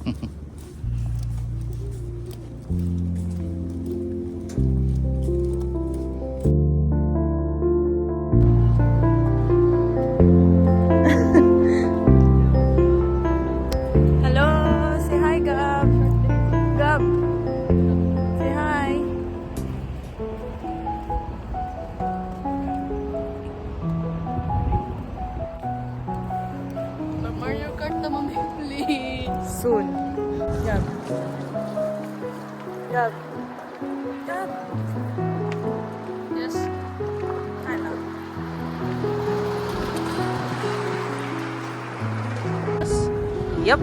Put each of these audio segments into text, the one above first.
Hello, say hi, Gab. Gab, say hi. Mario Kart na mami, please. Soon. Gab. Gab. Gab. Yes. Ano? Yep.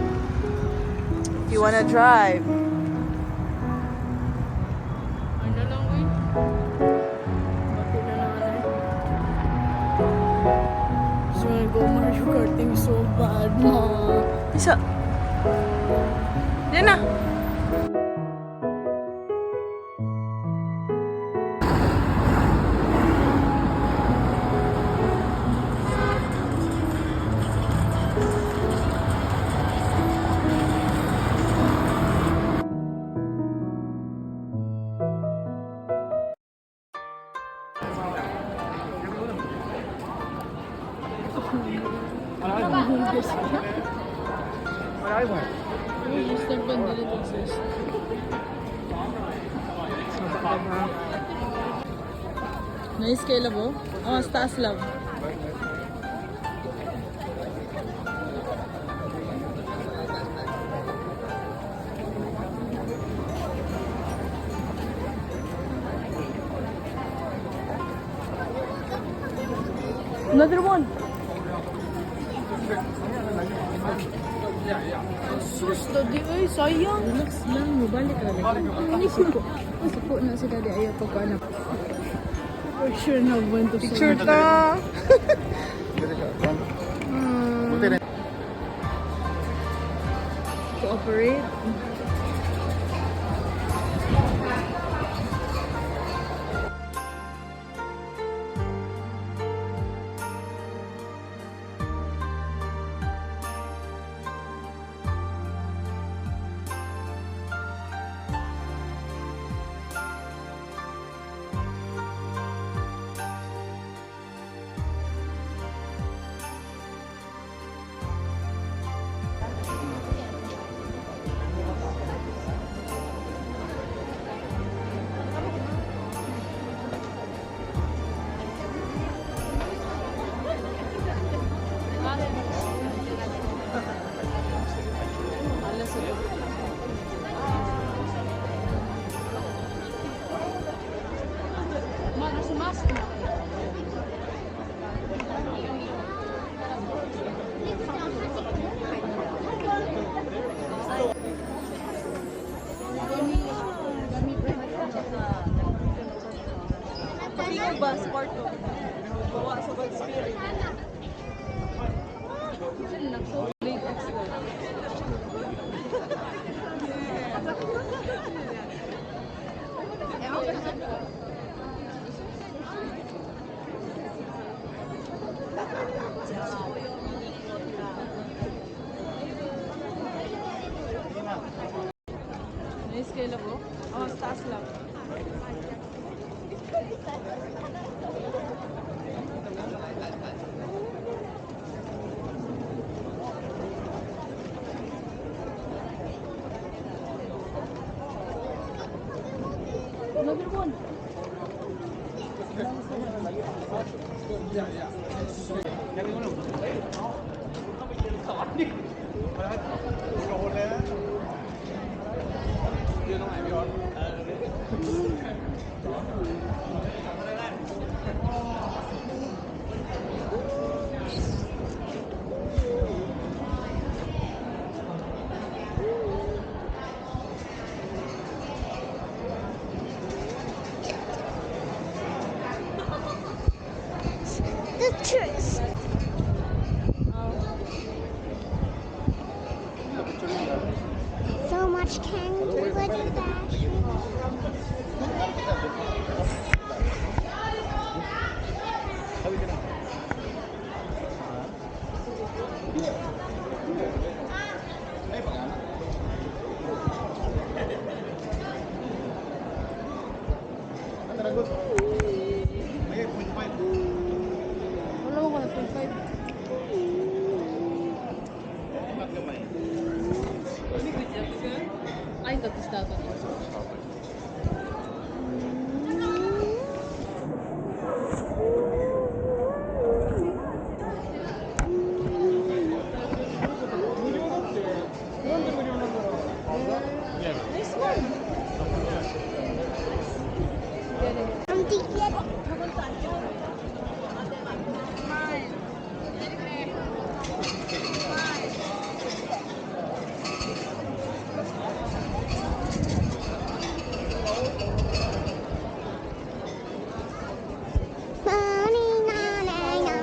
If you wanna drive. Ano lang, uy. Bati na naman eh. So, I go Mario Karting so bad, ma. Isa. Yan na. Just ang pandali to, sis. Nice kay Labo? Oh, mas taas lang. Another one. Sus, daddy, ay, sayang. Relax lang, mabalik ka lang. Suko na si daddy, ayaw ko pa na. Picture na, went to Picture ta. Cooperate. Tingog ba, sport to? Bawa sa bag spirit. Nice kay Labo? Oh, mas taas lang. Another one. So much kangaroo dash. Ay, tapos dapat. Nice one. Ang ticket.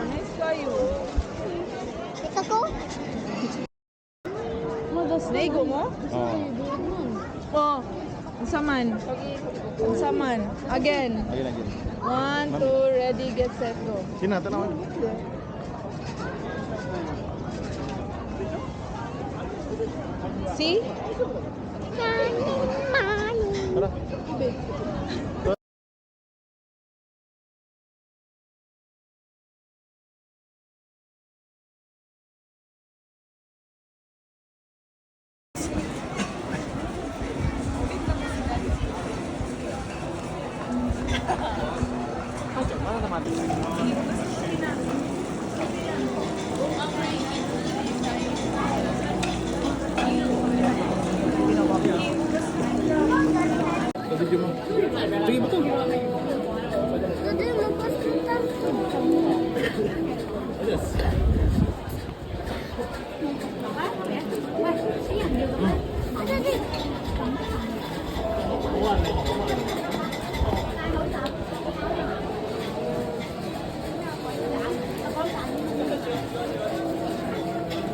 Nice kayo. Ito ko? Naigo mo? Oo. Oh. Saman. Saman. Again. Ayun lagi. 1, 2, ready, get, set, go. Sino tanawan? See? Tara. Video mo. Sige, betul. Jadi lepas kita.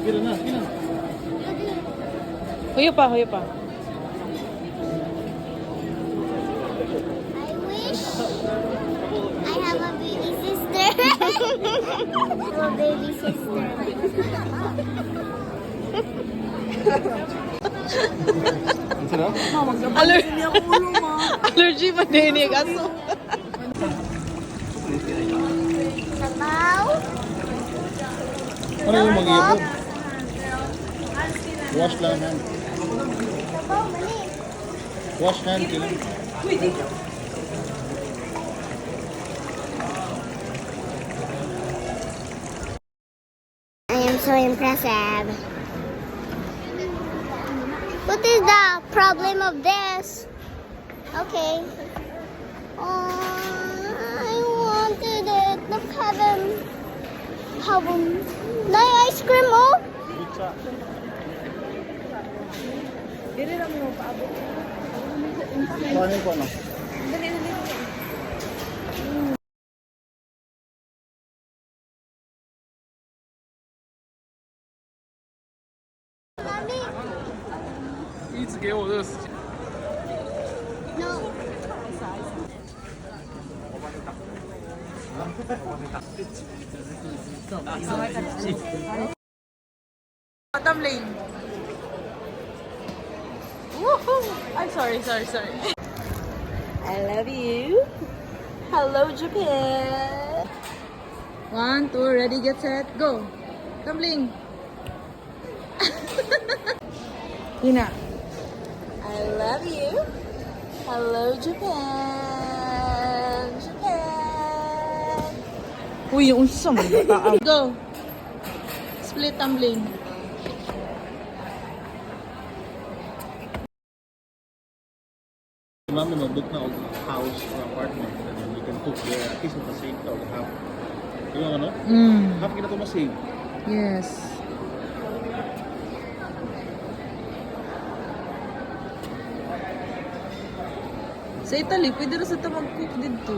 Kira na, kira. Huyo pa, huyo pa. I wish I have a baby sister. Little baby sister. Ang sarap. Allergy pa din eh, kaso. Sabaw. Ano yung mag-iipon? Wash lang hand. Sabaw, mali. Wash hand, kailan? I am so impressive. What is the problem of this? Okay. I wanted it. Look, heaven. Heaven. Nay, ice cream, oh. Pizza. Paano ko ano? Mommy. 一直给我这个时间。 No. Tumbling. Woohoo! I'm sorry. I love you. Hello, Japan. 1, 2, ready, get, set, go. Tumbling. Hina. I love you. Hello, Japan. Uy, yung unsa mo. Go. Split tumbling. Mami, mag-book na og house or apartment and then you can cook there. At least masave ka og half. Yung ano? Half kita to masave. Yes. Sa Italy, pwede rin sa ito mag-cook dito.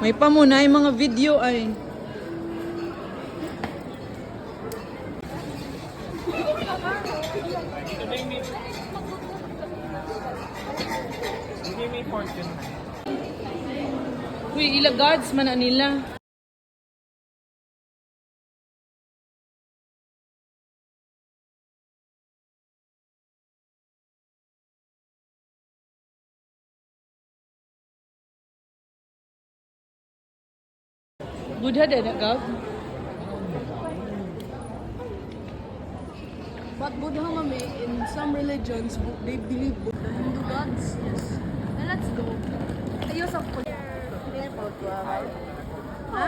May pa muna yung mga video ay. Uy, ila guards man na nila. Good had na, Gav? But Buddha mami, in some religions, they believe Buddha. Hindu gods, yes. Then let's go. Ayos ako. Ha?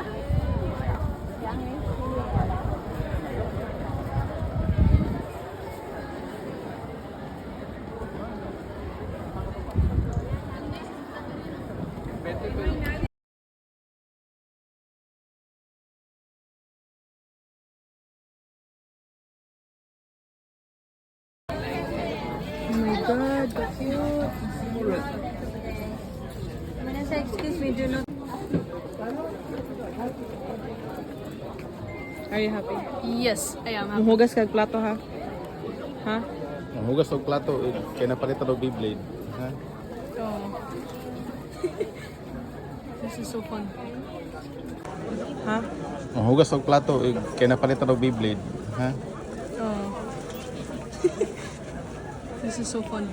Oh my god, so cute. Vanessa, excuse me, do not. Are you happy? Yes, I am happy. Muhugas kag plato ha. Ha? Ang hugas og plato, kaya napalitan og Beyblade. Ha? Oh. This is so fun. Ha? Ang hugas og plato, kaya napalitan og Beyblade. Ha? Oh. This is so fun.